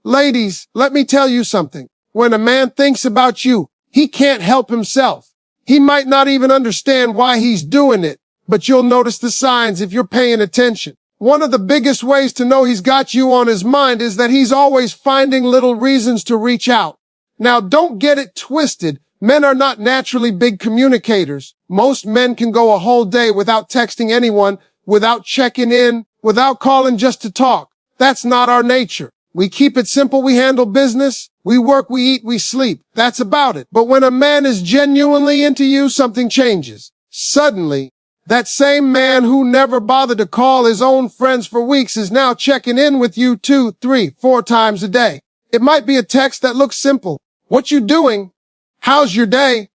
Ladies, let me tell you something. When a man thinks about you, he can't help himself. He might not even understand why he's doing it, but you'll notice the signs if you're paying attention. One of the biggest ways to know he's got you on his mind is that he's always finding little reasons to reach out. Now, don't get it twisted. Men are not naturally big communicators. Most men can go a whole day without texting anyone, without checking in, without calling just to talk. That's not our nature. We keep it simple. We handle business. We work, we eat, we sleep. That's about it. But when a man is genuinely into you, something changes. Suddenly, that same man who never bothered to call his own friends for weeks is now checking in with you 2, 3, 4 times a day. It might be a text that looks simple. What you doing? How's your day?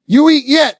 You eat yet?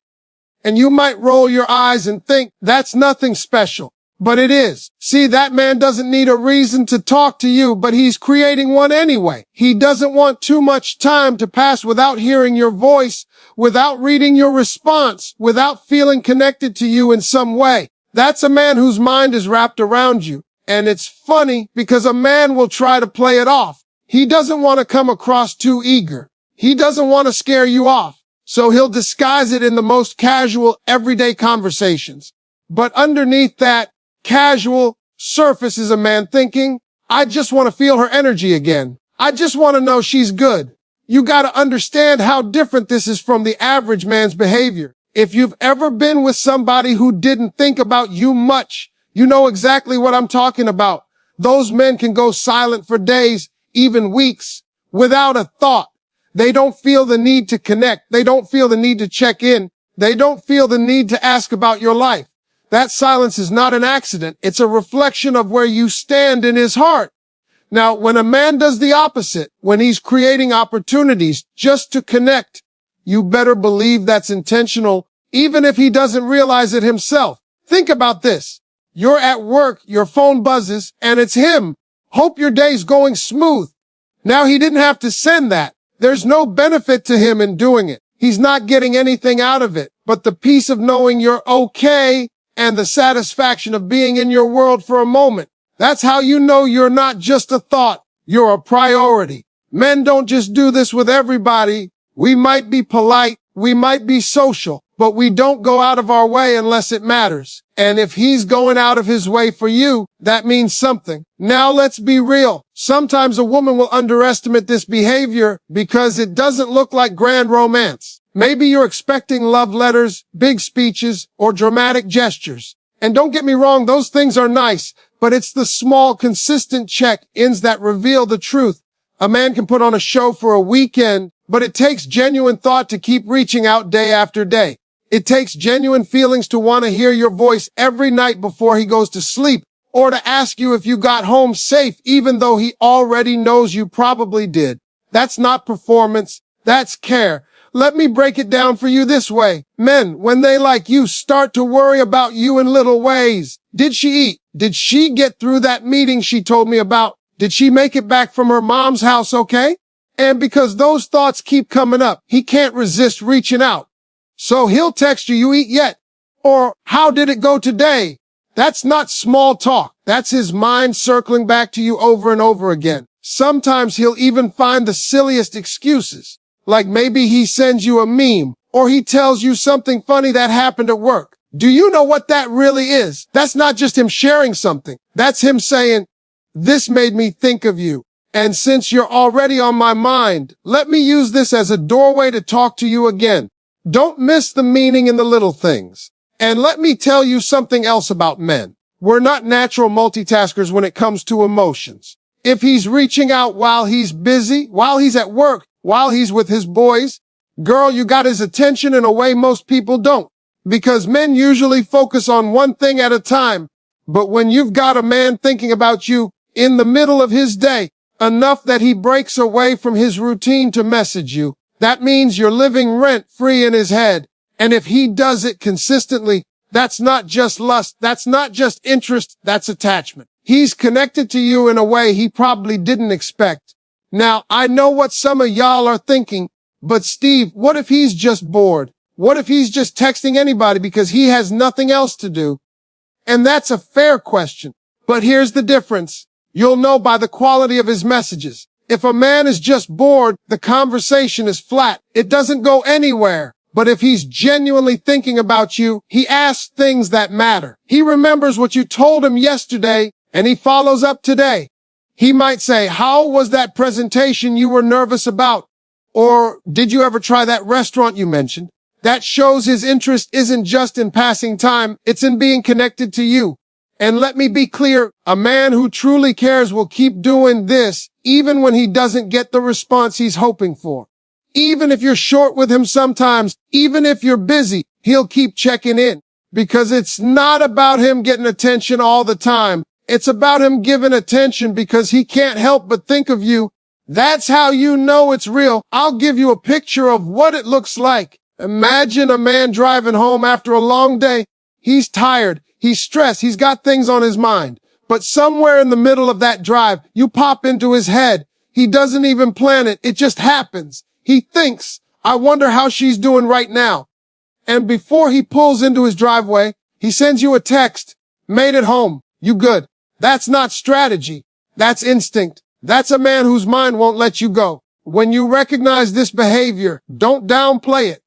And you might roll your eyes and think that's nothing special. But it is. See, that man doesn't need a reason to talk to you, but he's creating one anyway. He doesn't want too much time to pass without hearing your voice, without reading your response, without feeling connected to you in some way. That's a man whose mind is wrapped around you. And it's funny because a man will try to play it off. He doesn't want to come across too eager. He doesn't want to scare you off. So he'll disguise it in the most casual, everyday conversations. But underneath that casual surface is a man thinking, I just want to feel her energy again. I just want to know she's good. You got to understand how different this is from the average man's behavior. If you've ever been with somebody who didn't think about you much, you know exactly what I'm talking about. Those men can go silent for days, even weeks, without a thought. They don't feel the need to connect. They don't feel the need to check in. They don't feel the need to ask about your life. That silence is not an accident. It's a reflection of where you stand in his heart. Now, when a man does the opposite, when he's creating opportunities just to connect, you better believe that's intentional, even if he doesn't realize it himself. Think about this. You're at work, your phone buzzes, and it's him. Hope your day's going smooth. Now, he didn't have to send that. There's no benefit to him in doing it. He's not getting anything out of it, but the peace of knowing you're okay and the satisfaction of being in your world for a moment. That's how you know you're not just a thought, you're a priority. Men don't just do this with everybody. We might be polite, we might be social, but we don't go out of our way unless it matters. And if he's going out of his way for you, that means something. Now let's be real. Sometimes a woman will underestimate this behavior because it doesn't look like grand romance. Maybe you're expecting love letters, big speeches, or dramatic gestures. And don't get me wrong, those things are nice, but it's the small, consistent check-ins that reveal the truth. A man can put on a show for a weekend, but it takes genuine thought to keep reaching out day after day. It takes genuine feelings to want to hear your voice every night before he goes to sleep, or to ask you if you got home safe, even though he already knows you probably did. That's not performance, that's care. Let me break it down for you this way. Men, when they like you, start to worry about you in little ways. Did she eat? Did she get through that meeting she told me about? Did she make it back from her mom's house okay? And because those thoughts keep coming up, he can't resist reaching out. So he'll text you eat yet? Or, how did it go today? That's not small talk. That's his mind circling back to you over and over again. Sometimes he'll even find the silliest excuses. Like maybe he sends you a meme, or he tells you something funny that happened at work. Do you know what that really is? That's not just him sharing something. That's him saying, this made me think of you. And since you're already on my mind, let me use this as a doorway to talk to you again. Don't miss the meaning in the little things. And let me tell you something else about men. We're not natural multitaskers when it comes to emotions. If he's reaching out while he's busy, while he's at work, while he's with his boys, girl, you got his attention in a way most people don't. Because men usually focus on one thing at a time. But when you've got a man thinking about you in the middle of his day, enough that he breaks away from his routine to message you, that means you're living rent-free in his head. And if he does it consistently, that's not just lust, that's not just interest, that's attachment. He's connected to you in a way he probably didn't expect. Now, I know what some of y'all are thinking, but Steve, what if he's just bored? What if he's just texting anybody because he has nothing else to do? And that's a fair question. But here's the difference. You'll know by the quality of his messages. If a man is just bored, the conversation is flat. It doesn't go anywhere. But if he's genuinely thinking about you, he asks things that matter. He remembers what you told him yesterday, and he follows up today. He might say, "How was that presentation you were nervous about?" Or, "Did you ever try that restaurant you mentioned?" That shows his interest isn't just in passing time, it's in being connected to you. And let me be clear, a man who truly cares will keep doing this, even when he doesn't get the response he's hoping for. Even if you're short with him sometimes, even if you're busy, he'll keep checking in. Because it's not about him getting attention all the time. It's about him giving attention because he can't help but think of you. That's how you know it's real. I'll give you a picture of what it looks like. Imagine a man driving home after a long day. He's tired. He's stressed. He's got things on his mind. But somewhere in the middle of that drive, you pop into his head. He doesn't even plan it. It just happens. He thinks, "I wonder how she's doing right now." And before he pulls into his driveway, he sends you a text. "Made it home. You good?" That's not strategy. That's instinct. That's a man whose mind won't let you go. When you recognize this behavior, don't downplay it.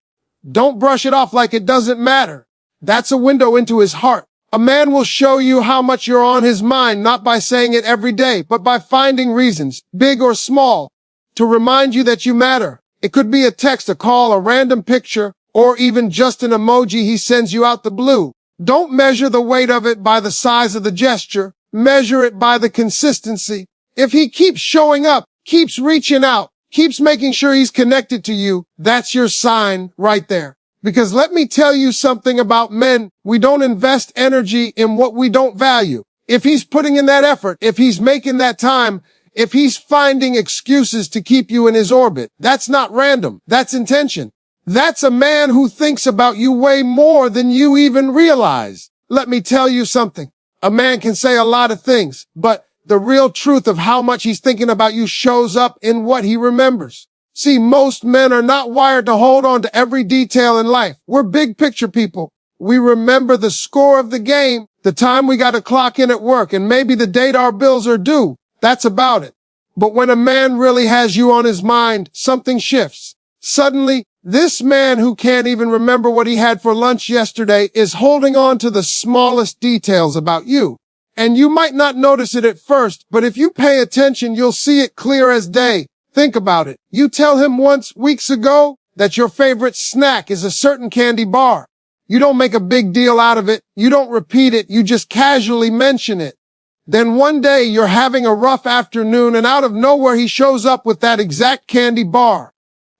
Don't brush it off like it doesn't matter. That's a window into his heart. A man will show you how much you're on his mind, not by saying it every day, but by finding reasons, big or small, to remind you that you matter. It could be a text, a call, a random picture, or even just an emoji he sends you out the blue. Don't measure the weight of it by the size of the gesture. Measure it by the consistency. If he keeps showing up, keeps reaching out, keeps making sure he's connected to you, that's your sign right there. Because let me tell you something about men. We don't invest energy in what we don't value. If he's putting in that effort, if he's making that time, if he's finding excuses to keep you in his orbit, that's not random. That's intention. That's a man who thinks about you way more than you even realize. Let me tell you something. A man can say a lot of things, but the real truth of how much he's thinking about you shows up in what he remembers. See, most men are not wired to hold on to every detail in life. We're big picture people. We remember the score of the game, the time we got to clock in at work, and maybe the date our bills are due. That's about it. But when a man really has you on his mind, something shifts. Suddenly, this man who can't even remember what he had for lunch yesterday is holding on to the smallest details about you. And you might not notice it at first, but if you pay attention, you'll see it clear as day. Think about it. You tell him once, weeks ago, that your favorite snack is a certain candy bar. You don't make a big deal out of it. You don't repeat it. You just casually mention it. Then one day you're having a rough afternoon and out of nowhere he shows up with that exact candy bar.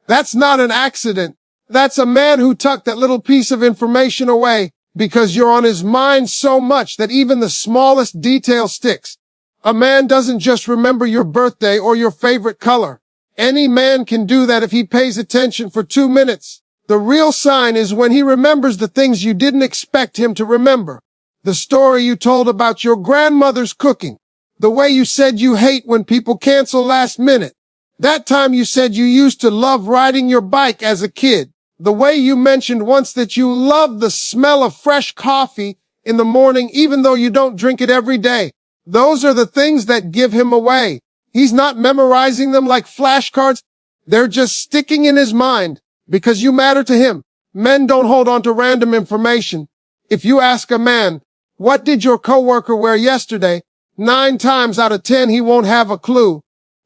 That's not an accident. That's a man who tucked that little piece of information away because you're on his mind so much that even the smallest detail sticks. A man doesn't just remember your birthday or your favorite color. Any man can do that if he pays attention for 2 minutes. The real sign is when he remembers the things you didn't expect him to remember. The story you told about your grandmother's cooking. The way you said you hate when people cancel last minute. That time you said you used to love riding your bike as a kid. The way you mentioned once that you love the smell of fresh coffee in the morning even though you don't drink it every day. Those are the things that give him away. He's not memorizing them like flashcards. They're just sticking in his mind because you matter to him. Men don't hold on to random information. If you ask a man, "What did your coworker wear yesterday?" 9 times out of 10, he won't have a clue.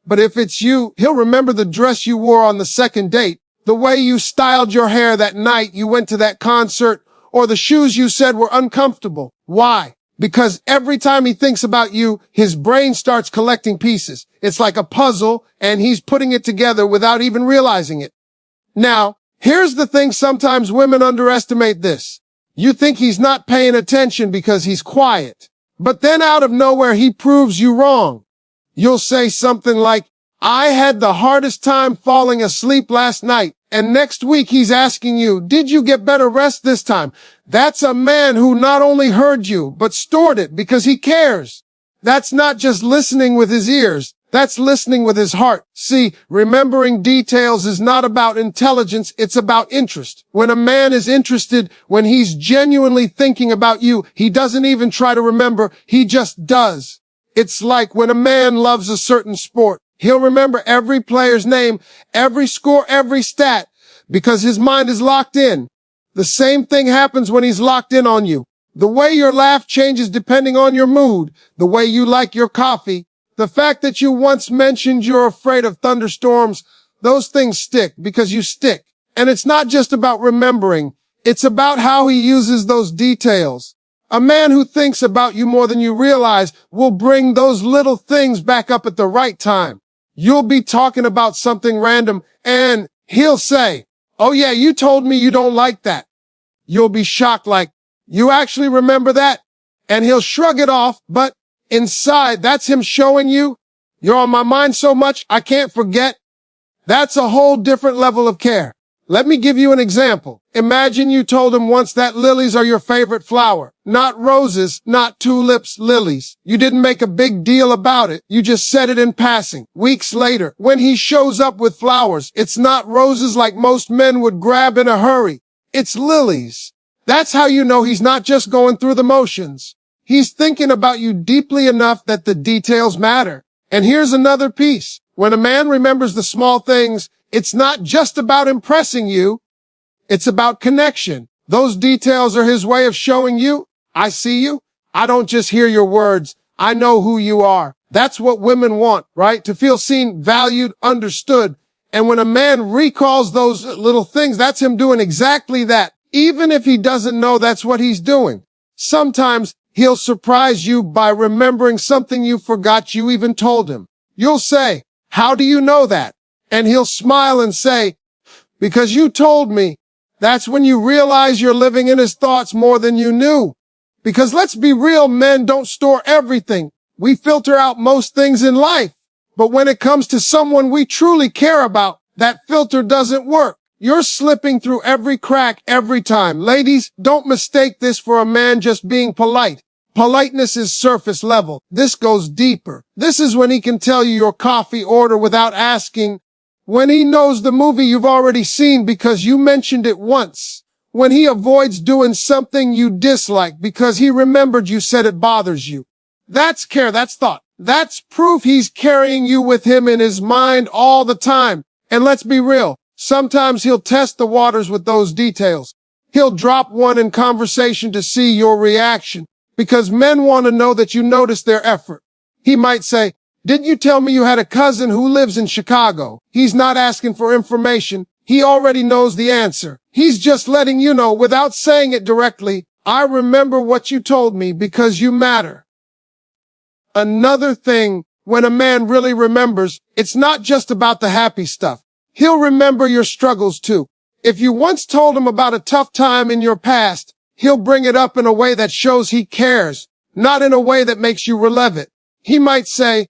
But if it's you, he'll remember the dress you wore on the second date, the way you styled your hair that night you went to that concert, or the shoes you said were uncomfortable. Why? Because every time he thinks about you, his brain starts collecting pieces. It's like a puzzle, and he's putting it together without even realizing it. Now, here's the thing, sometimes women underestimate this. You think he's not paying attention because he's quiet. But then out of nowhere, he proves you wrong. You'll say something like, "I had the hardest time falling asleep last night." And next week he's asking you, "Did you get better rest this time?" That's a man who not only heard you, but stored it because he cares. That's not just listening with his ears. That's listening with his heart. See, remembering details is not about intelligence, it's about interest. When a man is interested, when he's genuinely thinking about you, he doesn't even try to remember, he just does. It's like when a man loves a certain sport. He'll remember every player's name, every score, every stat, because his mind is locked in. The same thing happens when he's locked in on you. The way your laugh changes depending on your mood, the way you like your coffee, the fact that you once mentioned you're afraid of thunderstorms, those things stick because you stick. And it's not just about remembering. It's about how he uses those details. A man who thinks about you more than you realize will bring those little things back up at the right time. You'll be talking about something random and he'll say, "Oh yeah, you told me you don't like that." You'll be shocked like, "You actually remember that?" And he'll shrug it off, but inside, that's him showing you, "You're on my mind so much, I can't forget." That's a whole different level of care. Let me give you an example. Imagine you told him once that lilies are your favorite flower. Not roses, not tulips, lilies. You didn't make a big deal about it. You just said it in passing. Weeks later, when he shows up with flowers, it's not roses like most men would grab in a hurry. It's lilies. That's how you know he's not just going through the motions. He's thinking about you deeply enough that the details matter. And here's another piece. When a man remembers the small things, it's not just about impressing you. It's about connection. Those details are his way of showing you, "I see you. I don't just hear your words. I know who you are." That's what women want, right? To feel seen, valued, understood. And when a man recalls those little things, that's him doing exactly that. Even if he doesn't know that's what he's doing. Sometimes he'll surprise you by remembering something you forgot you even told him. You'll say, "How do you know that?" And he'll smile and say, "Because you told me." That's when you realize you're living in his thoughts more than you knew. Because let's be real, men don't store everything. We filter out most things in life. But when it comes to someone we truly care about, that filter doesn't work. You're slipping through every crack every time. Ladies, don't mistake this for a man just being polite. Politeness is surface level. This goes deeper. This is when he can tell you your coffee order without asking. When he knows the movie you've already seen because you mentioned it once. When he avoids doing something you dislike because he remembered you said it bothers you. That's care, that's thought. That's proof he's carrying you with him in his mind all the time. And let's be real, sometimes he'll test the waters with those details. He'll drop one in conversation to see your reaction because men want to know that you notice their effort. He might say, "Didn't you tell me you had a cousin who lives in Chicago?" He's not asking for information. He already knows the answer. He's just letting you know without saying it directly, "I remember what you told me because you matter." Another thing, when a man really remembers, it's not just about the happy stuff. He'll remember your struggles too. If you once told him about a tough time in your past, he'll bring it up in a way that shows he cares, not in a way that makes you relive it. He might say,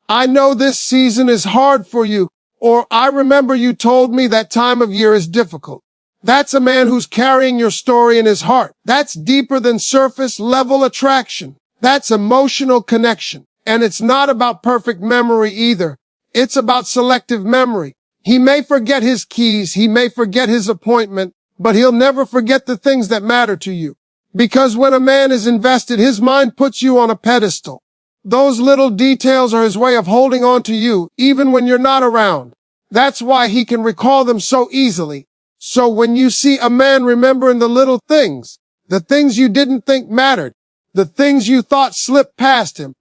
"I know this season is hard for you," or "I remember you told me that time of year is difficult." That's a man who's carrying your story in his heart. That's deeper than surface level attraction. That's emotional connection. And it's not about perfect memory either. It's about selective memory. He may forget his keys, he may forget his appointment, but he'll never forget the things that matter to you. Because when a man is invested, his mind puts you on a pedestal. Those little details are his way of holding on to you, even when you're not around. That's why he can recall them so easily. So when you see a man remembering the little things, the things you didn't think mattered, the things you thought slipped past him,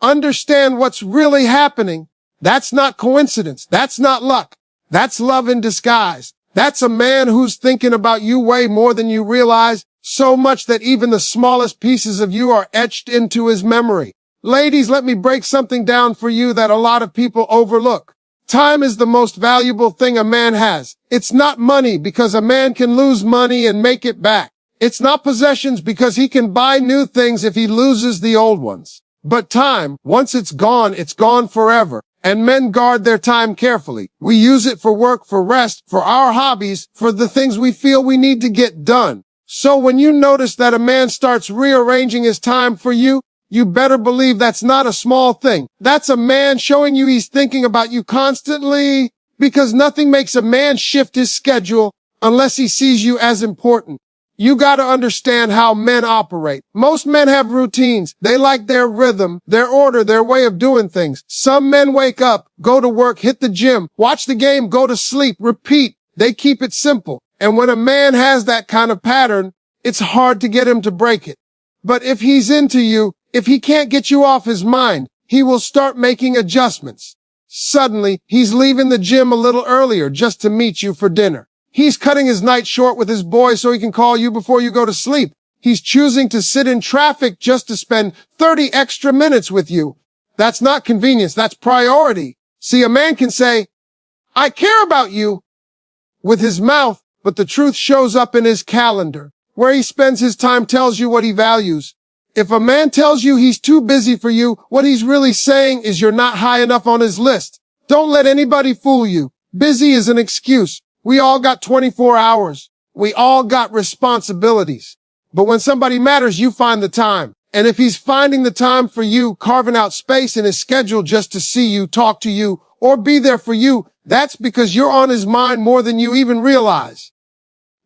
understand what's really happening. That's not coincidence. That's not luck. That's love in disguise. That's a man who's thinking about you way more than you realize, so much that even the smallest pieces of you are etched into his memory. Ladies, let me break something down for you that a lot of people overlook. Time is the most valuable thing a man has. It's not money because a man can lose money and make it back. It's not possessions because he can buy new things if he loses the old ones. But time, once it's gone forever. And men guard their time carefully. We use it for work, for rest, for our hobbies, for the things we feel we need to get done. So when you notice that a man starts rearranging his time for you, you better believe that's not a small thing. That's a man showing you he's thinking about you constantly, because nothing makes a man shift his schedule unless he sees you as important. You gotta understand how men operate. Most men have routines. They like their rhythm, their order, their way of doing things. Some men wake up, go to work, hit the gym, watch the game, go to sleep, repeat. They keep it simple. And when a man has that kind of pattern, it's hard to get him to break it. But if he's into you, if he can't get you off his mind, he will start making adjustments. Suddenly, he's leaving the gym a little earlier just to meet you for dinner. He's cutting his night short with his boys so he can call you before you go to sleep. He's choosing to sit in traffic just to spend 30 extra minutes with you. That's not convenience, that's priority. See, a man can say, I care about you, with his mouth, but the truth shows up in his calendar. Where he spends his time tells you what he values. If a man tells you he's too busy for you, what he's really saying is you're not high enough on his list. Don't let anybody fool you. Busy is an excuse. We all got 24 hours. We all got responsibilities. But when somebody matters, you find the time. And if he's finding the time for you, carving out space in his schedule just to see you, talk to you, or be there for you, that's because you're on his mind more than you even realize.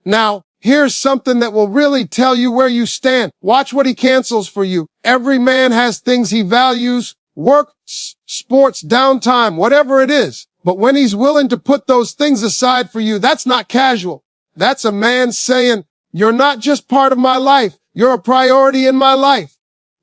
Now, here's something that will really tell you where you stand. Watch what he cancels for you. Every man has things he values, work, sports, downtime, whatever it is. But when he's willing to put those things aside for you, that's not casual. That's a man saying, you're not just part of my life. You're a priority in my life.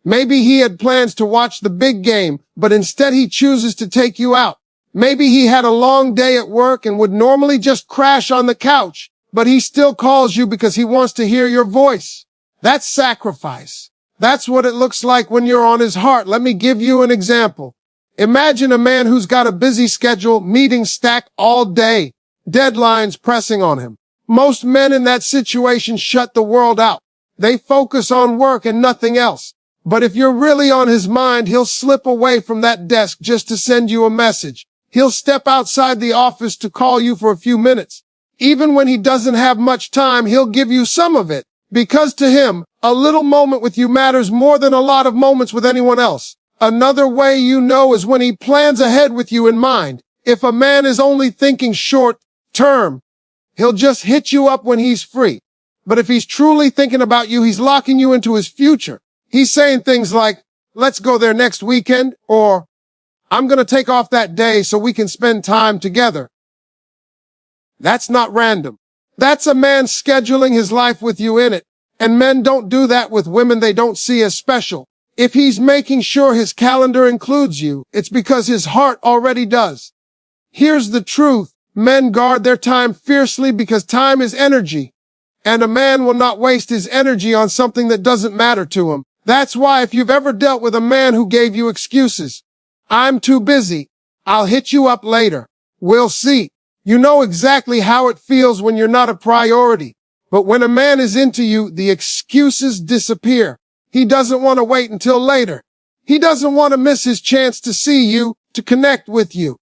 Maybe he had plans to watch the big game, but instead he chooses to take you out. Maybe he had a long day at work and would normally just crash on the couch, but he still calls you because he wants to hear your voice. That's sacrifice. That's what it looks like when you're on his heart. Let me give you an example. Imagine a man who's got a busy schedule, meetings stacked all day, deadlines pressing on him. Most men in that situation shut the world out. They focus on work and nothing else. But if you're really on his mind, he'll slip away from that desk just to send you a message. He'll step outside the office to call you for a few minutes. Even when he doesn't have much time, he'll give you some of it. Because to him, a little moment with you matters more than a lot of moments with anyone else. Another way you know is when he plans ahead with you in mind. If a man is only thinking short term, he'll just hit you up when he's free. But if he's truly thinking about you, he's locking you into his future. He's saying things like, let's go there next weekend, or I'm going to take off that day so we can spend time together. That's not random. That's a man scheduling his life with you in it. And men don't do that with women they don't see as special. If he's making sure his calendar includes you, it's because his heart already does. Here's the truth. Men guard their time fiercely because time is energy. And a man will not waste his energy on something that doesn't matter to him. That's why if you've ever dealt with a man who gave you excuses, I'm too busy, I'll hit you up later, we'll see. You know exactly how it feels when you're not a priority. But when a man is into you, the excuses disappear. He doesn't want to wait until later. He doesn't want to miss his chance to see you, to connect with you.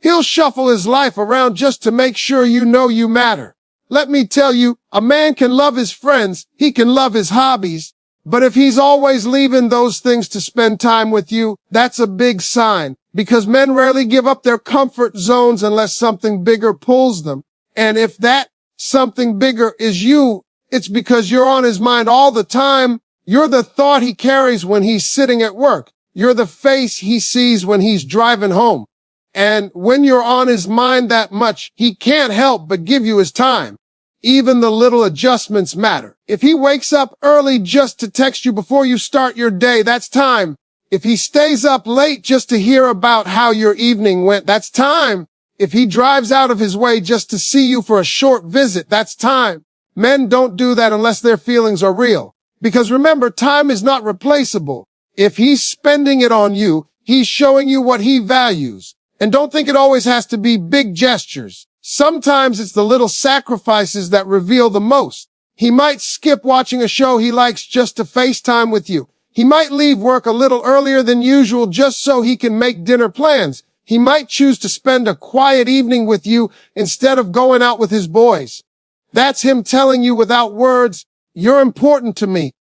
He'll shuffle his life around just to make sure you know you matter. Let me tell you, a man can love his friends, he can love his hobbies, but if he's always leaving those things to spend time with you, that's a big sign, because men rarely give up their comfort zones unless something bigger pulls them. And if that something bigger is you, it's because you're on his mind all the time. You're the thought he carries when he's sitting at work. You're the face he sees when he's driving home. And when you're on his mind that much, he can't help but give you his time. Even the little adjustments matter. If he wakes up early just to text you before you start your day, that's time. If he stays up late just to hear about how your evening went, that's time. If he drives out of his way just to see you for a short visit, that's time. Men don't do that unless their feelings are real. Because remember, time is not replaceable. If he's spending it on you, he's showing you what he values. And don't think it always has to be big gestures. Sometimes it's the little sacrifices that reveal the most. He might skip watching a show he likes just to FaceTime with you. He might leave work a little earlier than usual just so he can make dinner plans. He might choose to spend a quiet evening with you instead of going out with his boys. That's him telling you without words, you're important to me.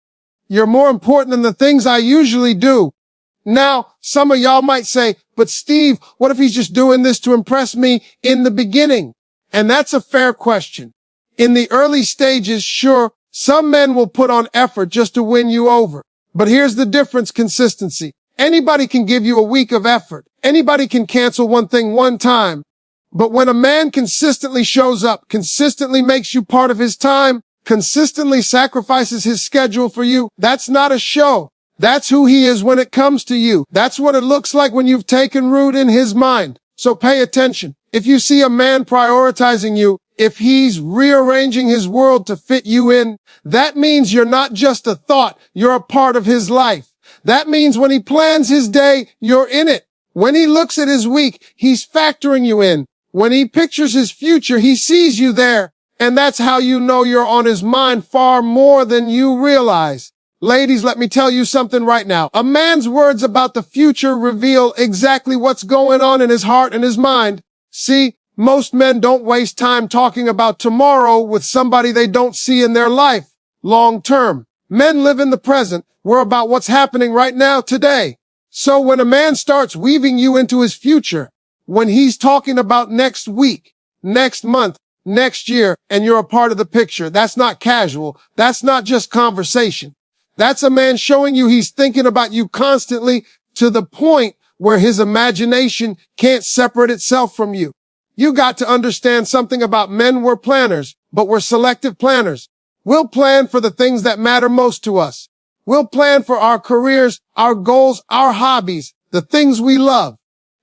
You're more important than the things I usually do. Now, some of y'all might say, but Steve, what if he's just doing this to impress me in the beginning? And that's a fair question. In the early stages, sure, Some men will put on effort just to win you over. But here's the difference: consistency. Anybody can give you a week of effort. Anybody can cancel one thing one time. But when a man consistently shows up, consistently makes you part of his time, consistently sacrifices his schedule for you, that's not a show. That's who he is when it comes to you. That's what it looks like when you've taken root in his mind. So pay attention. If you see a man prioritizing you, if he's rearranging his world to fit you in, that means you're not just a thought, you're a part of his life. That means when he plans his day, you're in it. When he looks at his week, he's factoring you in. When he pictures his future, he sees you there. And that's how you know you're on his mind far more than you realize. Ladies, let me tell you something right now. A man's words about the future reveal exactly what's going on in his heart and his mind. See, most men don't waste time talking about tomorrow with somebody they don't see in their life long term. Men live in the present. We're about what's happening right now today. So when a man starts weaving you into his future, when he's talking about next week, next month, next year, and you're a part of the picture, that's not casual. That's not just conversation. That's a man showing you he's thinking about you constantly to the point where his imagination can't separate itself from you. You got to understand something about men. We're planners, but we're selective planners. We'll plan for the things that matter most to us. We'll plan for our careers, our goals, our hobbies, the things we love.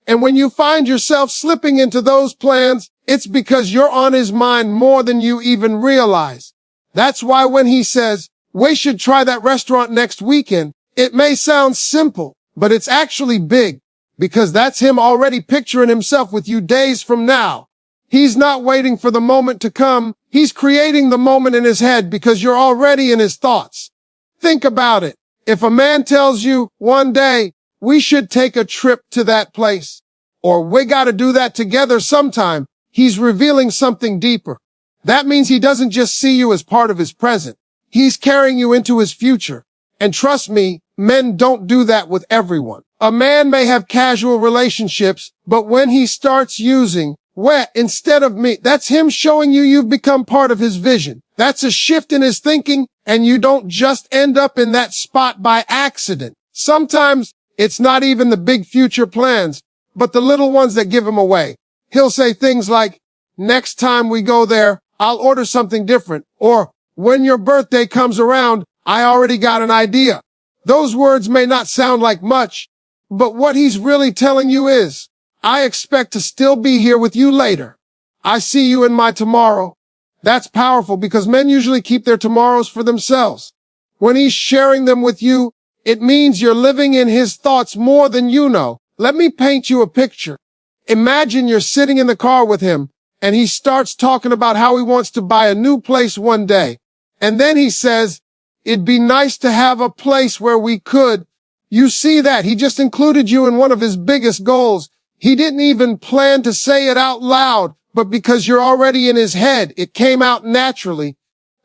And when you find yourself slipping into those plans, it's because you're on his mind more than you even realize. That's why when he says, we should try that restaurant next weekend, it may sound simple, but it's actually big, because that's him already picturing himself with you days from now. He's not waiting for the moment to come. He's creating the moment in his head because you're already in his thoughts. Think about it. If a man tells you one day, we should take a trip to that place, or we got to do that together sometime, he's revealing something deeper. That means he doesn't just see you as part of his present. He's carrying you into his future. And trust me, men don't do that with everyone. A man may have casual relationships, but when he starts using "we" instead of "me," that's him showing you you've become part of his vision. That's a shift in his thinking, and you don't just end up in that spot by accident. Sometimes it's not even the big future plans, but the little ones that give him away. He'll say things like, next time we go there, I'll order something different, or when your birthday comes around, I already got an idea. Those words may not sound like much, but what he's really telling you is, I expect to still be here with you later. I see you in my tomorrow. That's powerful because men usually keep their tomorrows for themselves. When he's sharing them with you, it means you're living in his thoughts more than you know. Let me paint you a picture. Imagine you're sitting in the car with him, and he starts talking about how he wants to buy a new place one day. And then he says, it'd be nice to have a place where we could. You see that? He just included you in one of his biggest goals. He didn't even plan to say it out loud, but because you're already in his head, it came out naturally.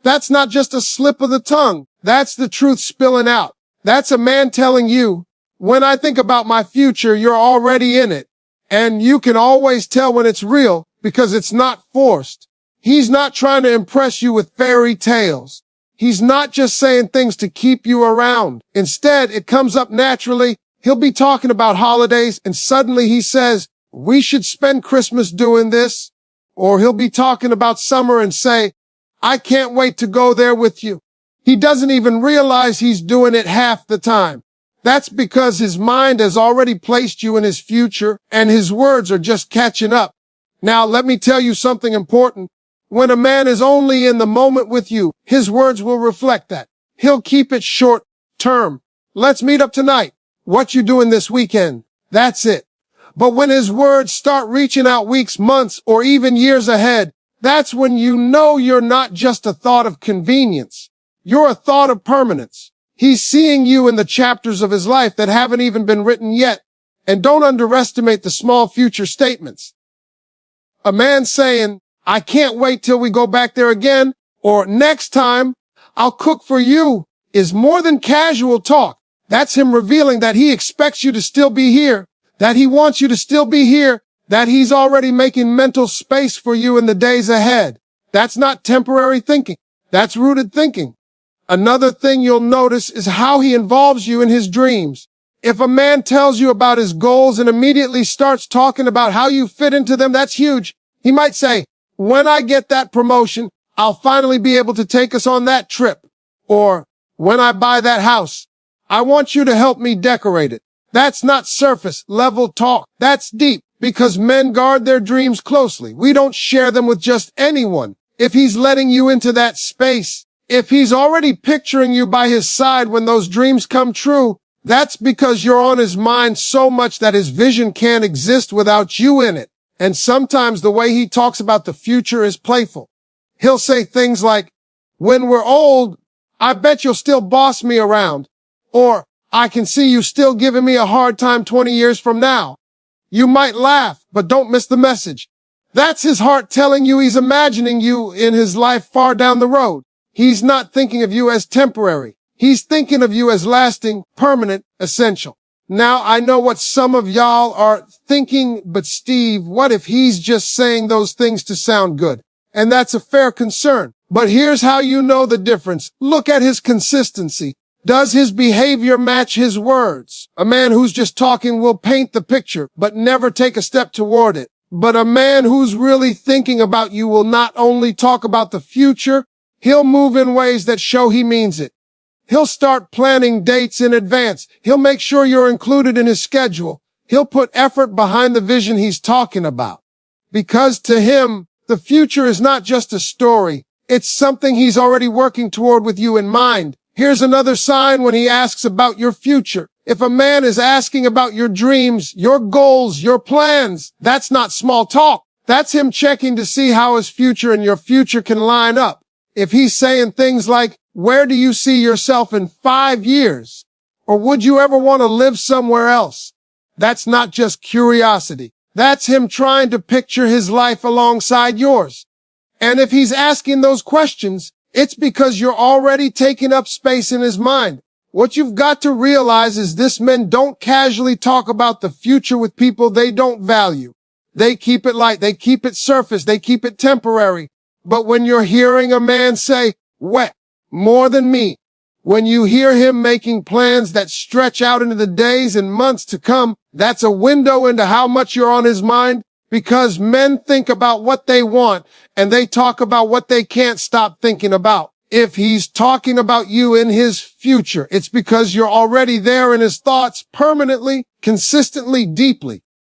That's not just a slip of the tongue. That's the truth spilling out. That's a man telling you, when I think about my future, you're already in it. And you can always tell when it's real because it's not forced. He's not trying to impress you with fairy tales. He's not just saying things to keep you around. Instead, it comes up naturally. He'll be talking about holidays and suddenly he says, we should spend Christmas doing this. Or he'll be talking about summer and say, I can't wait to go there with you. He doesn't even realize he's doing it half the time. That's because his mind has already placed you in his future and his words are just catching up. Now, let me tell you something important. When a man is only in the moment with you, his words will reflect that. He'll keep it short term. Let's meet up tonight. What you doing this weekend? That's it. But when his words start reaching out weeks, months, or even years ahead, that's when you know you're not just a thought of convenience. You're a thought of permanence. He's seeing you in the chapters of his life that haven't even been written yet. And don't underestimate the small future statements. A man saying, I can't wait till we go back there again, or next time, I'll cook for you, is more than casual talk. That's him revealing that he expects you to still be here, that he wants you to still be here, that he's already making mental space for you in the days ahead. That's not temporary thinking. That's rooted thinking. Another thing you'll notice is how he involves you in his dreams. If a man tells you about his goals and immediately starts talking about how you fit into them, that's huge. He might say, when I get that promotion, I'll finally be able to take us on that trip. Or, when I buy that house, I want you to help me decorate it. That's not surface level talk. That's deep, because men guard their dreams closely. We don't share them with just anyone. If he's letting you into that space, if he's already picturing you by his side when those dreams come true, that's because you're on his mind so much that his vision can't exist without you in it. And sometimes the way he talks about the future is playful. He'll say things like, when we're old, I bet you'll still boss me around. Or, I can see you still giving me a hard time 20 years from now. You might laugh, but don't miss the message. That's his heart telling you he's imagining you in his life far down the road. He's not thinking of you as temporary. He's thinking of you as lasting, permanent, essential. Now, I know what some of y'all are thinking, but Steve, what if he's just saying those things to sound good? And that's a fair concern. But here's how you know the difference. Look at his consistency. Does his behavior match his words? A man who's just talking will paint the picture, but never take a step toward it. But a man who's really thinking about you will not only talk about the future, he'll move in ways that show he means it. He'll start planning dates in advance. He'll make sure you're included in his schedule. He'll put effort behind the vision he's talking about. Because to him, the future is not just a story. It's something he's already working toward with you in mind. Here's another sign when he asks about your future. If a man is asking about your dreams, your goals, your plans, that's not small talk. That's him checking to see how his future and your future can line up. If he's saying things like, where do you see yourself in 5 years? Or would you ever want to live somewhere else? That's not just curiosity. That's him trying to picture his life alongside yours. And if he's asking those questions, it's because you're already taking up space in his mind. What you've got to realize is this: men don't casually talk about the future with people they don't value. They keep it light. They keep it surface. They keep it temporary. But when you're hearing a man say, wet, more than me, when you hear him making plans that stretch out into the days and months to come, that's a window into how much you're on his mind, because men think about what they want and they talk about what they can't stop thinking about. If he's talking about you in his future, it's because you're already there in his thoughts permanently, consistently, deeply.